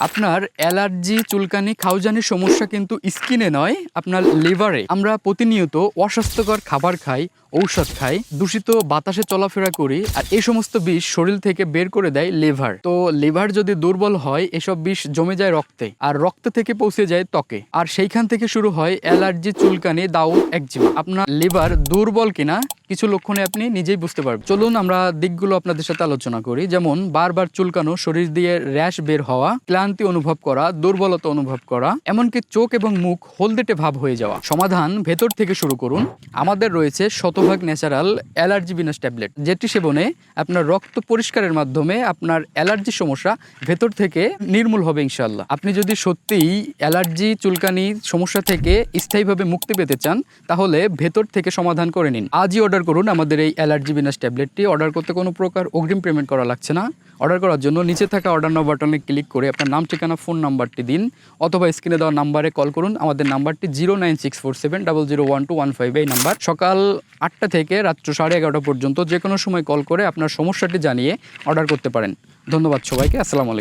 আপনার অ্যালার্জি, চুলকানি, খাওজানির সমস্যা কিন্তু স্কিনে নয়, আপনার লিভারে। আমরা প্রতিনিয়ত অস্বাস্থ্যকর খাবার খাই, ঔষধ খাই, দূষিত বাতাসে চলাফেরা করি, আর এই সমস্ত বিষ শরীর থেকে বের করে দেয় লিভার। তো লিভার যদি দুর্বল হয়, এসব বিষ জমে যায় রক্তে, আর রক্ত থেকে পৌঁছে যায় ত্বকে, আর সেইখান থেকে শুরু হয় অ্যালার্জি, চুলকানি, দাউদ, একজিমা। আপনার লিভার দুর্বল কিনা কিছু লক্ষণে আপনি নিজেই বুঝতে পারবেন। চলুন আমরা দিকগুলো আপনাদের সাথে আলোচনা করি। যেমন বারবার চুলকানো, শরীর দিয়ে র্যাশ বের হওয়া, ক্লান্তি অনুভব করা, দুর্বলতা অনুভব করা, এমনকি চোখ এবং মুখ হলদেটে ভাব হয়ে যাওয়া। সমাধান ভেতর থেকে শুরু করুন। আমাদের রয়েছে শতভাগ ন্যাচারাল অ্যালার্জি বিনাশ ট্যাবলেট, যেটি সেবনে আপনার রক্ত পরিষ্কারের মাধ্যমে আপনার অ্যালার্জির সমস্যা ভেতর থেকে নির্মূল হবে ইনশাআল্লাহ। আপনি যদি সত্যিই অ্যালার্জি, চুলকানি সমস্যা থেকে স্থায়ীভাবে মুক্তি পেতে চান, তাহলে ভেতর থেকে সমাধান করে নিন। আজই অর্ডার করুন আমাদের এই অ্যালার্জি বিনাশ ট্যাবলেটটি। অর্ডার করতে কোনো প্রকার অগ্রিম পেমেন্ট করা লাগছে না। অর্ডার করার জন্য নিচে থাকা অর্ডার নাও বাটনে ক্লিক করে আপনার নাম, ঠিকানা, ফোন নাম্বারটি দিন, অথবা স্ক্রিনে দেওয়া নাম্বারে কল করুন। আমাদের নাম্বারটি 09647001215, এই নাম্বার। সকাল 8টা থেকে রাত্র 11:30 পর্যন্ত যে কোনো সময় কল করে আপনার সমস্যাটি জানিয়ে অর্ডার করতে পারেন। ধন্যবাদ সবাইকে। আসসালামু আলাইকুম।